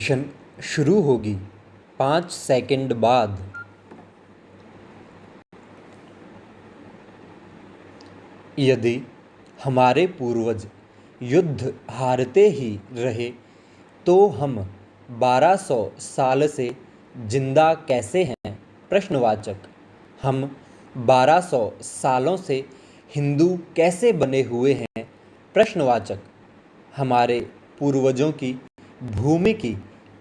Mission शुरू होगी 5 second बाद। यदि हमारे पूर्वज युद्ध हारते ही रहे तो हम 1200 साल से जिंदा कैसे हैं? प्रश्नवाचक। हम 1200 सालों से हिंदू कैसे बने हुए हैं? प्रश्नवाचक। हमारे पूर्वजों की भूमि की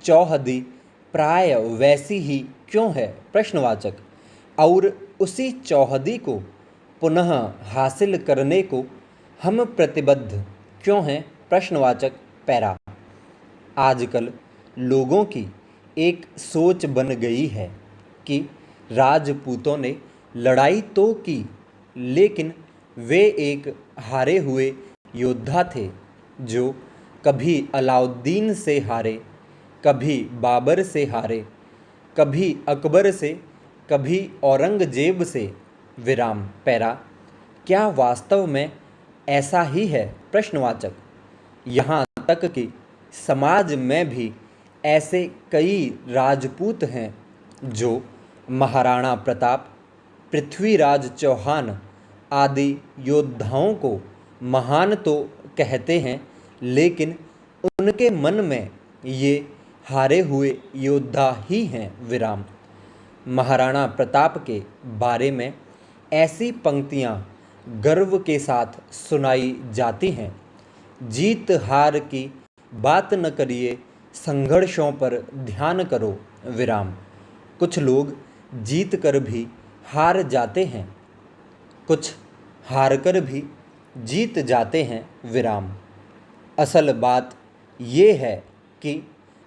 चौहदी प्राय वैसी ही क्यों है? प्रश्नवाचक। और उसी चौहदी को पुनः हासिल करने को हम प्रतिबद्ध क्यों हैं? प्रश्नवाचक। पैरा। आजकल लोगों की एक सोच बन गई है कि राजपूतों ने लड़ाई तो की, लेकिन वे एक हारे हुए योद्धा थे जो कभी अलाउद्दीन से हारे, कभी बाबर से हारे, कभी अकबर से, कभी औरंगजेब से। विराम। पैरा। क्या वास्तव में ऐसा ही है? प्रश्नवाचक। यहाँ तक कि समाज में भी ऐसे कई राजपूत हैं जो महाराणा प्रताप, पृथ्वीराज चौहान आदि योद्धाओं को महान तो कहते हैं, लेकिन उनके मन में ये हारे हुए योद्धा ही हैं। विराम। महाराणा प्रताप के बारे में ऐसी पंक्तियाँ गर्व के साथ सुनाई जाती हैं। जीत हार की बात न करिए, संघर्षों पर ध्यान करो। विराम। कुछ लोग जीत कर भी हार जाते हैं, कुछ हार कर भी जीत जाते हैं। विराम। असल बात ये है कि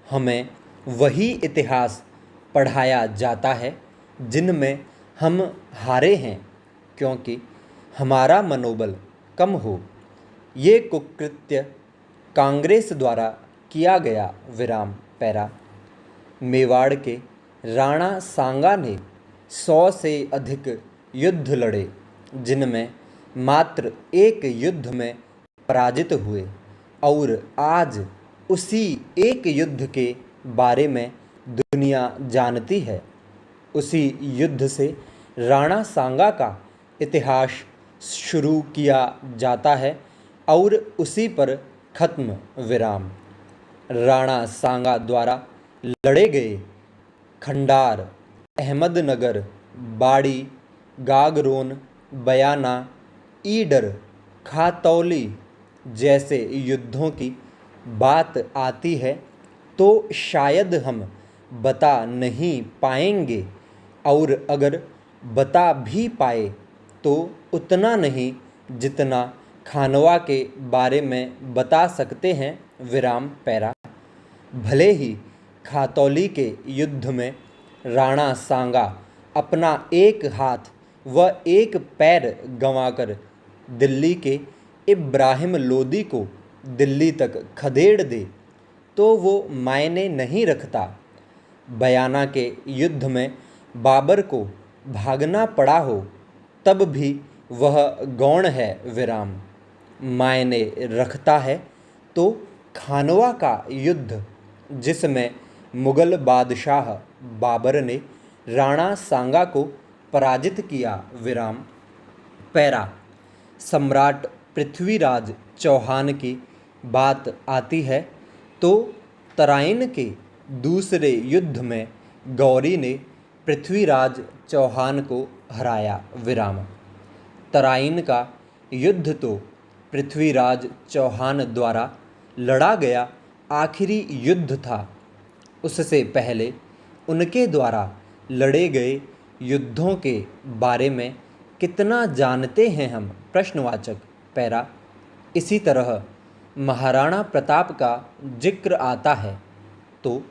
हमें वही इतिहास पढ़ाया जाता है जिनमें हम हारे हैं, क्योंकि हमारा मनोबल कम हो। ये कुकृत्य कांग्रेस द्वारा किया गया। विराम। पैरा। मेवाड़ के राणा सांगा ने 100 से अधिक युद्ध लड़े, जिनमें मात्र एक युद्ध में पराजित हुए, और आज उसी एक युद्ध के बारे में दुनिया जानती है। उसी युद्ध से राणा सांगा का इतिहास शुरू किया जाता है और उसी पर खत्म। विराम। राणा सांगा द्वारा लड़े गए खंडार, अहमदनगर, बाड़ी, गागरोन, बयाना, ईडर, खातौली जैसे युद्धों की बात आती है तो शायद हम बता नहीं पाएंगे, और अगर बता भी पाए तो उतना नहीं जितना खानवा के बारे में बता सकते हैं। विराम। पैरा। भले ही खातौली के युद्ध में राणा सांगा अपना एक हाथ व एक पैर गंवाकर दिल्ली के इब्राहिम लोदी को दिल्ली तक खदेड़ दे तो वो मायने नहीं रखता। बयाना के युद्ध में बाबर को भागना पड़ा हो तब भी वह गौण है। विराम। मायने रखता है तो खानवा का युद्ध जिसमें मुगल बादशाह बाबर ने राणा सांगा को पराजित किया। विराम। पैरा। सम्राट पृथ्वीराज चौहान की बात आती है तो तराइन के दूसरे युद्ध में गौरी ने पृथ्वीराज चौहान को हराया। विराम। तराइन का युद्ध तो पृथ्वीराज चौहान द्वारा लड़ा गया आखिरी युद्ध था। उससे पहले उनके द्वारा लड़े गए युद्धों के बारे में कितना जानते हैं हम? प्रश्नवाचक। पैरा। इसी तरह महाराणा प्रताप का जिक्र आता है तो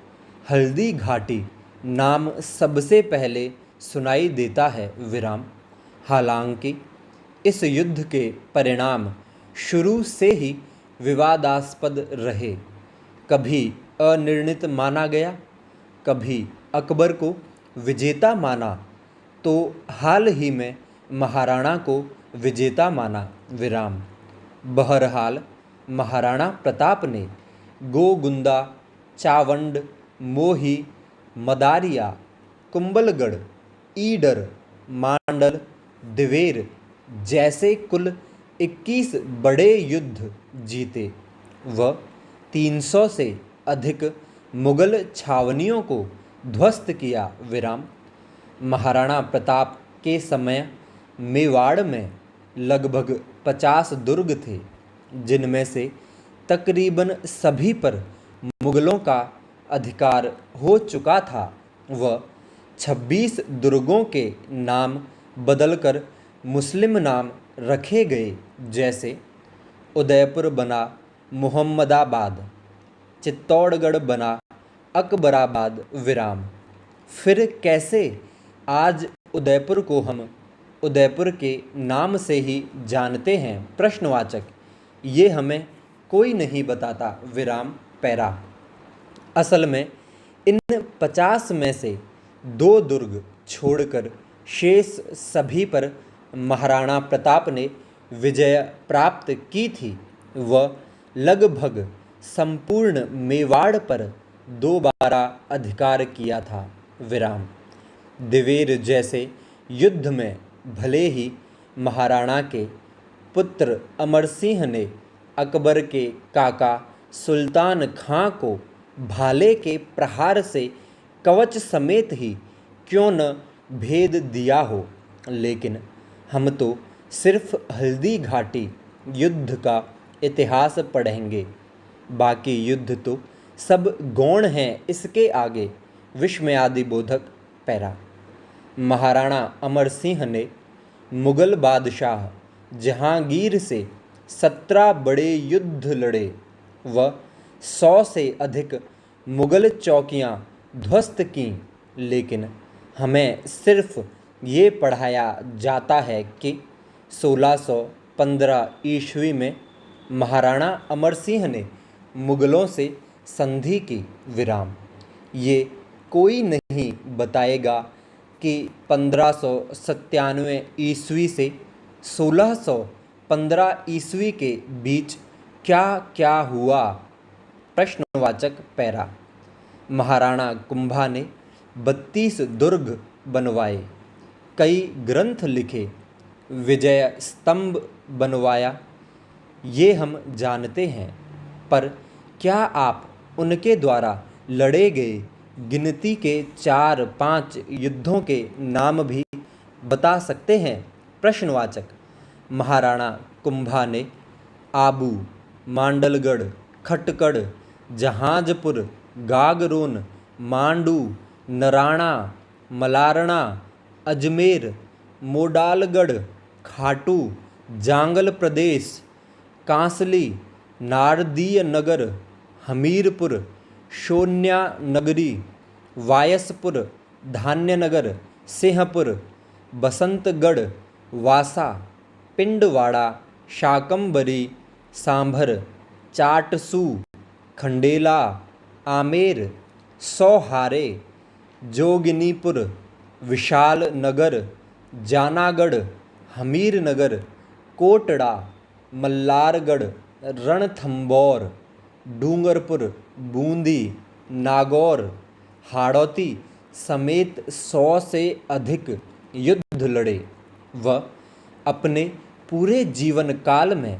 हल्दी घाटी नाम सबसे पहले सुनाई देता है। विराम। हालांकि इस युद्ध के परिणाम शुरू से ही विवादास्पद रहे। कभी अनिर्णित माना गया, कभी अकबर को विजेता माना, तो हाल ही में महाराणा को विजेता माना। विराम। बहरहाल महाराणा प्रताप ने गोगुंदा, चावंड, मोही, मदारिया, कुंभलगढ़, ईडर, मांडल, दिवेर जैसे कुल 21 बड़े युद्ध जीते व 300 से अधिक मुगल छावनियों को ध्वस्त किया। विराम। महाराणा प्रताप के समय मेवाड़ में लगभग 50 दुर्ग थे, जिनमें से तकरीबन सभी पर मुगलों का अधिकार हो चुका था व 26 दुर्गों के नाम बदलकर मुस्लिम नाम रखे गए, जैसे उदयपुर बना मुहम्मदाबाद, चित्तौड़गढ़ बना अकबराबाद। विराम। फिर कैसे आज उदयपुर को हम उदयपुर के नाम से ही जानते हैं? प्रश्नवाचक। ये हमें कोई नहीं बताता। विराम। पैरा। असल में इन 50 में से 2 दुर्ग छोड़कर शेष सभी पर महाराणा प्रताप ने विजय प्राप्त की थी व लगभग संपूर्ण मेवाड़ पर दोबारा अधिकार किया था। विराम। दिवेर जैसे युद्ध में भले ही महाराणा के पुत्र अमर सिंह ने अकबर के काका सुल्तान खां को भाले के प्रहार से कवच समेत ही क्यों न भेद दिया हो, लेकिन हम तो सिर्फ हल्दी घाटी युद्ध का इतिहास पढ़ेंगे। बाकी युद्ध तो सब गौण हैं इसके आगे। विस्मयादिबोधक। पैरा। महाराणा अमर सिंह ने मुगल बादशाह जहांगीर से 17 बड़े युद्ध लड़े व 100 से अधिक मुगल चौकियां ध्वस्त कीं, लेकिन हमें सिर्फ ये पढ़ाया जाता है कि 1615 ईस्वी में महाराणा अमर सिंह ने मुगलों से संधि की। विराम। ये कोई नहीं बताएगा कि 1597 ईस्वी से 1615 ईस्वी के बीच क्या क्या हुआ। प्रश्नवाचक। पैरा। महाराणा कुंभा ने 32 दुर्ग बनवाए, कई ग्रंथ लिखे, विजय स्तंभ बनवाया, ये हम जानते हैं, पर क्या आप उनके द्वारा लड़े गए गिनती के 4-5 युद्धों के नाम भी बता सकते हैं? प्रश्नवाचक। महाराणा कुंभा ने आबू, मांडलगढ़, खटकड़, जहांजपुर, गागरोन, मांडू, नराणा, मलारना, अजमेर, मोडालगढ़, खाटू, जांगल प्रदेश, कांसली, नारदीय नगर, हमीरपुर, शोन्या नगरी, वायसपुर, धान्यनगर, सिंहपुर, बसंतगढ़, वासा, पिंडवाड़ा, शाकंबरी, सांभर, चाटसू, खंडेला, आमेर, सौहारे, जोगिनीपुर, विशाल नगर, जानागढ़, हमीरनगर, कोटड़ा, मल्लारगढ़, रणथंबोर, डूंगरपुर, बूंदी, नागौर, हाड़ौती समेत 100 से अधिक युद्ध लड़े व अपने पूरे जीवन काल में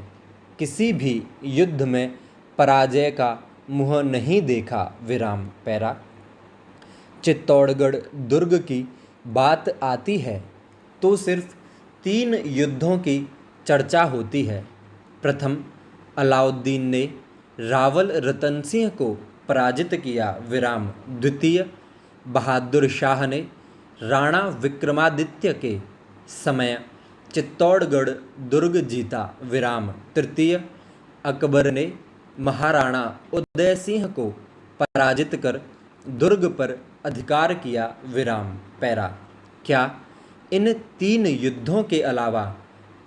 किसी भी युद्ध में पराजय का मुँह नहीं देखा। विराम। पैरा। चित्तौड़गढ़ दुर्ग की बात आती है तो सिर्फ 3 युद्धों की चर्चा होती है। प्रथम, अलाउद्दीन ने रावल रतन सिंह को पराजित किया। विराम। द्वितीय, बहादुर शाह ने राणा विक्रमादित्य के समय चित्तौड़गढ़ दुर्ग जीता। विराम। तृतीय, अकबर ने महाराणा उदय सिंह को पराजित कर दुर्ग पर अधिकार किया। विराम। पैरा। क्या इन 3 युद्धों के अलावा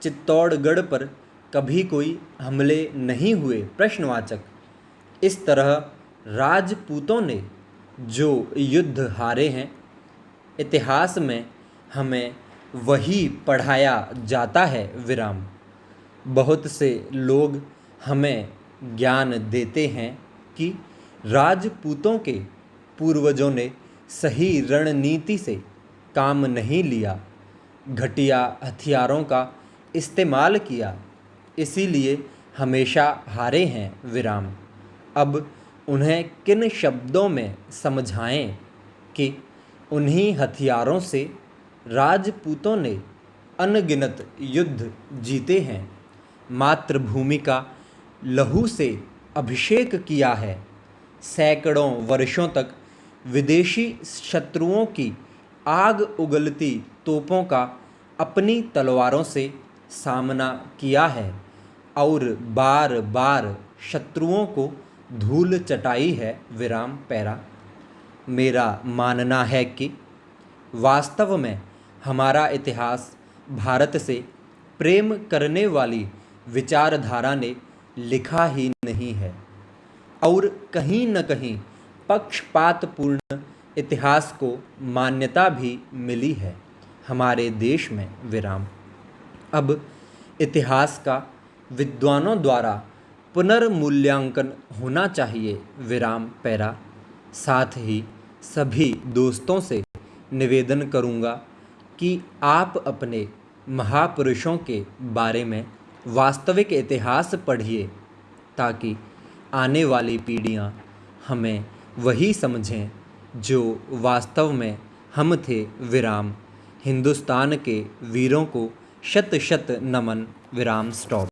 चित्तौड़गढ़ पर कभी कोई हमले नहीं हुए? प्रश्नवाचक। इस तरह राजपूतों ने जो युद्ध हारे हैं, इतिहास में हमें वही पढ़ाया जाता है। विराम। बहुत से लोग हमें ज्ञान देते हैं कि राजपूतों के पूर्वजों ने सही रणनीति से काम नहीं लिया, घटिया हथियारों का इस्तेमाल किया, इसीलिए हमेशा हारे हैं विराम। अब उन्हें किन शब्दों में समझाएं कि उन्हीं हथियारों से राजपूतों ने अनगिनत युद्ध जीते हैं, मातृभूमि का लहू से अभिषेक किया है, सैकड़ों वर्षों तक विदेशी शत्रुओं की आग उगलती तोपों का अपनी तलवारों से सामना किया है और बार बार शत्रुओं को धूल चटाई है विराम पैरा। मेरा मानना है कि वास्तव में हमारा इतिहास भारत से प्रेम करने वाली विचारधारा ने लिखा ही नहीं है और कहीं न कहीं पक्षपातपूर्ण इतिहास को मान्यता भी मिली है हमारे देश में विराम। अब इतिहास का विद्वानों द्वारा पुनर्मूल्यांकन होना चाहिए विराम पैरा। साथ ही सभी दोस्तों से निवेदन करूँगा कि आप अपने महापुरुषों के बारे में वास्तविक इतिहास पढ़िए ताकि आने वाली पीढ़ियाँ हमें वही समझें जो वास्तव में हम थे विराम। हिंदुस्तान के वीरों को शत शत नमन विराम स्टॉप।